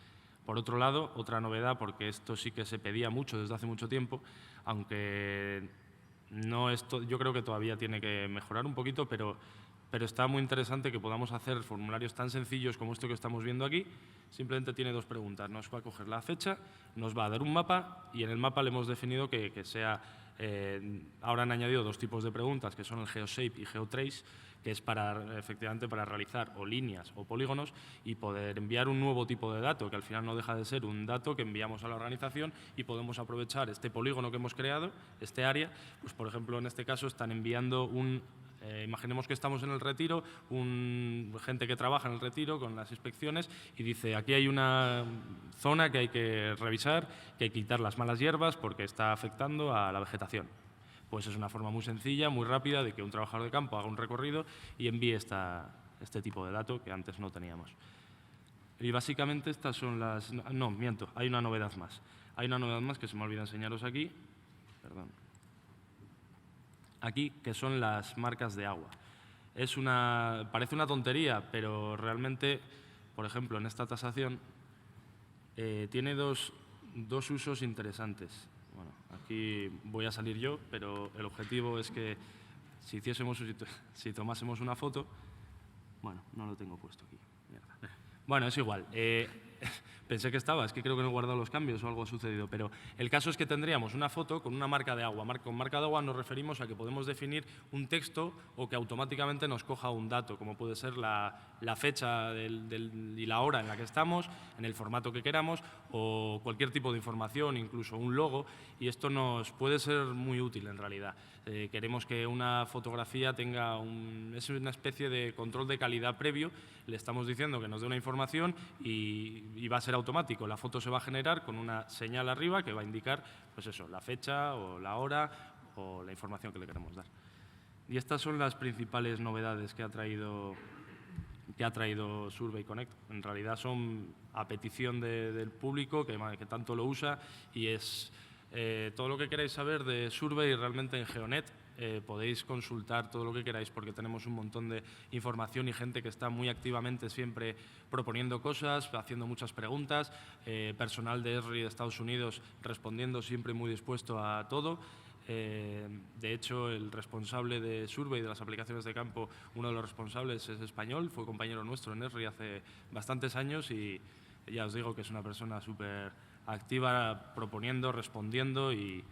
Por otro lado, otra novedad, porque esto sí que se pedía mucho desde hace mucho tiempo, aunque yo creo que todavía tiene que mejorar un poquito, pero está muy interesante que podamos hacer formularios tan sencillos como esto que estamos viendo aquí. Simplemente tiene 2 preguntas. Nos va a coger la fecha, nos va a dar un mapa y en el mapa le hemos definido que sea… ahora han añadido 2 tipos de preguntas, que son el GeoShape y GeoTrace, que es efectivamente para realizar o líneas o polígonos y poder enviar un nuevo tipo de dato, que al final no deja de ser un dato que enviamos a la organización y podemos aprovechar este polígono que hemos creado, este área. Pues, por ejemplo, en este caso están enviando imaginemos que estamos en el Retiro, gente que trabaja en el Retiro con las inspecciones y dice, aquí hay una zona que hay que revisar, que hay que quitar las malas hierbas porque está afectando a la vegetación. Pues es una forma muy sencilla, muy rápida de que un trabajador de campo haga un recorrido y envíe este tipo de dato que antes no teníamos. Y básicamente estas son las… No, miento, hay una novedad más. Hay una novedad más que se me olvidó enseñaros aquí. Perdón. Aquí, que son las marcas de agua. Parece una tontería, pero realmente, por ejemplo, en esta tasación tiene dos usos interesantes. Bueno, aquí voy a salir yo, pero el objetivo es que si tomásemos una foto… Bueno, no lo tengo puesto aquí. Mierda. Bueno, es igual. Pensé que estaba, es que creo que no he guardado los cambios o algo ha sucedido, pero el caso es que tendríamos una foto con una marca de agua. Con marca de agua nos referimos a que podemos definir un texto o que automáticamente nos coja un dato, como puede ser la fecha y la hora en la que estamos, en el formato que queramos, o cualquier tipo de información, incluso un logo, y esto nos puede ser muy útil en realidad. Queremos que una fotografía tenga es una especie de control de calidad previo, le estamos diciendo que nos dé una información y va a ser automático. La foto se va a generar con una señal arriba que va a indicar, pues eso, la fecha o la hora o la información que le queremos dar. Y estas son las principales novedades que ha traído Survey Connect. En realidad son a petición del público que tanto lo usa y es todo lo que queráis saber de Survey realmente en Geonet. Podéis consultar todo lo que queráis porque tenemos un montón de información y gente que está muy activamente siempre proponiendo cosas, haciendo muchas preguntas, personal de ESRI de Estados Unidos respondiendo siempre muy dispuesto a todo. De hecho, el responsable de Survey de las aplicaciones de campo, uno de los responsables es español, fue compañero nuestro en ESRI hace bastantes años y ya os digo que es una persona súper activa, proponiendo, respondiendo y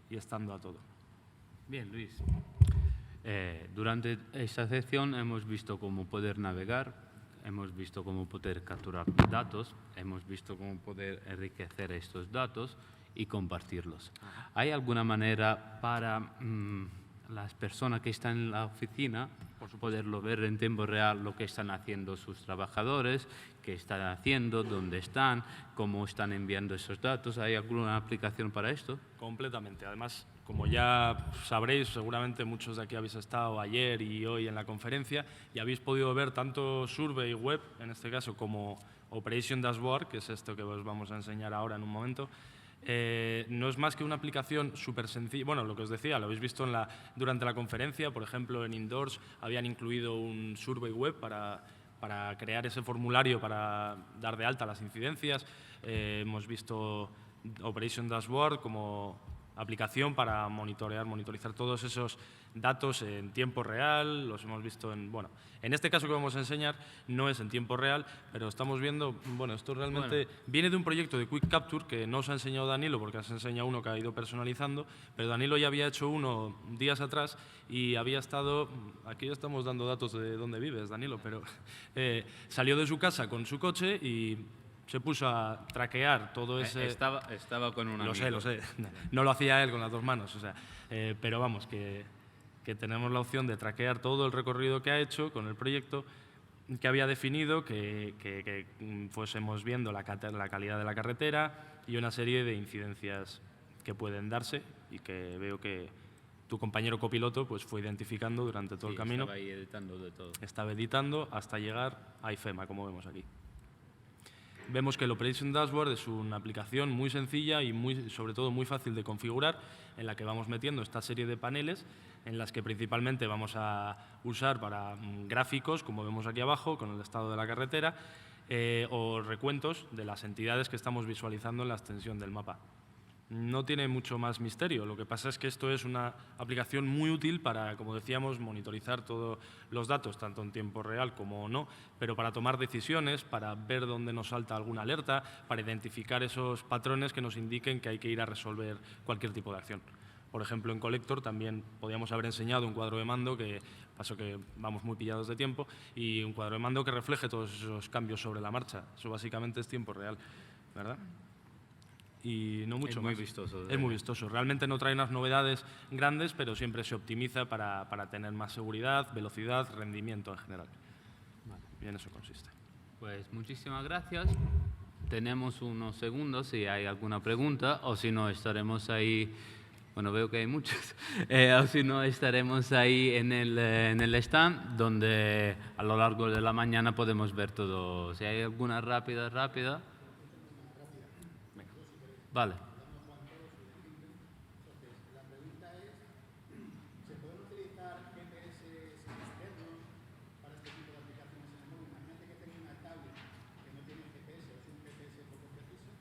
estando a todo. Bien, Luis. Durante esta sección hemos visto cómo poder navegar, hemos visto cómo poder capturar datos, hemos visto cómo poder enriquecer estos datos y compartirlos. ¿Hay alguna manera para las personas que están en la oficina poderlo ver en tiempo real lo que están haciendo sus trabajadores, qué están haciendo, dónde están, cómo están enviando esos datos? ¿Hay alguna aplicación para esto? Completamente. Además, como ya sabréis, seguramente muchos de aquí habéis estado ayer y hoy en la conferencia y habéis podido ver tanto Survey Web, en este caso, como Operation Dashboard, que es esto que os vamos a enseñar ahora en un momento. No es más que una aplicación súper sencilla. Bueno, lo que os decía, lo habéis visto durante la conferencia. Por ejemplo, en Indoors habían incluido un Survey Web para crear ese formulario para dar de alta las incidencias. Hemos visto Operation Dashboard como aplicación para monitorizar todos esos datos en tiempo real. Los hemos visto en este caso que vamos a enseñar no es en tiempo real, pero estamos viendo, esto realmente viene de un proyecto de Quick Capture que no os ha enseñado Danilo porque os ha enseñado uno que ha ido personalizando, pero Danilo ya había hecho uno días atrás y había estado, aquí ya estamos dando datos de dónde vives, Danilo, pero salió de su casa con su coche y se puso a traquear todo ese… Estaba con un amigo. Lo sé. No lo hacía él con las 2 manos, pero vamos, que tenemos la opción de traquear todo el recorrido que ha hecho con el proyecto que había definido, que fuésemos viendo la calidad de la carretera y una serie de incidencias que pueden darse y que veo que tu compañero copiloto pues, fue identificando durante todo el camino. Estaba ahí editando de todo. Estaba editando hasta llegar a IFEMA, como vemos aquí. Vemos que el Operation Dashboard es una aplicación muy sencilla y sobre todo muy fácil de configurar, en la que vamos metiendo esta serie de paneles en las que principalmente vamos a usar para gráficos, como vemos aquí abajo, con el estado de la carretera, o recuentos de las entidades que estamos visualizando en la extensión del mapa. No tiene mucho más misterio, lo que pasa es que esto es una aplicación muy útil para, como decíamos, monitorizar todos los datos, tanto en tiempo real como no, pero para tomar decisiones, para ver dónde nos salta alguna alerta, para identificar esos patrones que nos indiquen que hay que ir a resolver cualquier tipo de acción. Por ejemplo, en Collector también podíamos haber enseñado un cuadro de mando, que pasó que vamos muy pillados de tiempo, y un cuadro de mando que refleje todos esos cambios sobre la marcha. Eso básicamente es tiempo real, ¿verdad? Y no mucho más. Es muy vistoso. Es muy vistoso. Realmente no trae unas novedades grandes, pero siempre se optimiza para tener más seguridad, velocidad, rendimiento en general. Y en eso consiste. Pues muchísimas gracias. Tenemos unos segundos si hay alguna pregunta, o si no estaremos ahí. Bueno, veo que hay muchos. O si no, estaremos ahí en el stand, donde a lo largo de la mañana podemos ver todo. Si hay alguna rápida. Vale. La pregunta es, ¿se pueden utilizar GPS externos para este tipo de aplicaciones en el móvil? Imagínate que tengo una tablet que no tiene GPS, es un GPS poco preciso.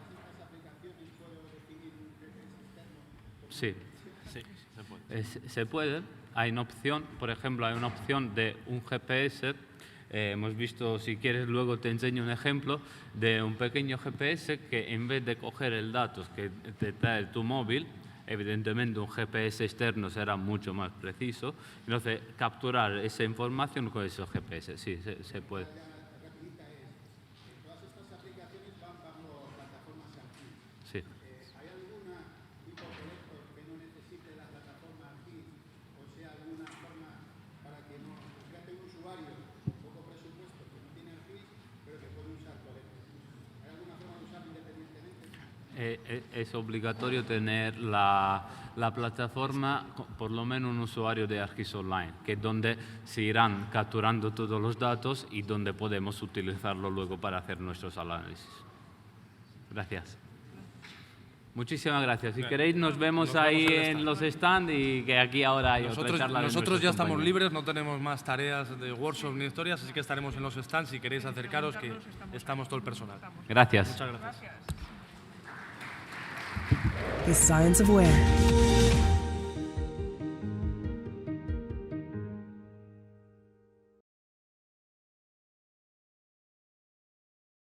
¿En estas aplicaciones puedo definir un GPS externo? Sí. Sí, se puede. Se puede. Hay una opción, por ejemplo, hay una opción de un GPS. Hemos visto, si quieres luego te enseño un ejemplo de un pequeño GPS que en vez de coger el dato que te trae tu móvil, evidentemente un GPS externo será mucho más preciso, entonces capturar esa información con esos GPS, sí, se puede. Todas estas aplicaciones van bajo plataformas ARKit. Sí. ¿Hay alguna tipo Collector que no necesite la plataforma ARKit? O sea, alguna forma para que no... Fíjate un usuario con poco presupuesto que no tiene ARKit, pero que puede usar Collector. ¿Hay alguna forma de usarlo independientemente? Es obligatorio tener la plataforma, por lo menos un usuario de ArcGIS Online, que es donde se irán capturando todos los datos y donde podemos utilizarlo luego para hacer nuestros análisis. Gracias. Muchísimas gracias. Si queréis, nos vemos ahí en los stands y que aquí ahora hay otra charla. Nosotros ya estamos libres, no tenemos más tareas de workshops ni historias, así que estaremos en los stands. Si queréis acercaros, que estamos todo el personal. Gracias. Muchas gracias. The Science of Where.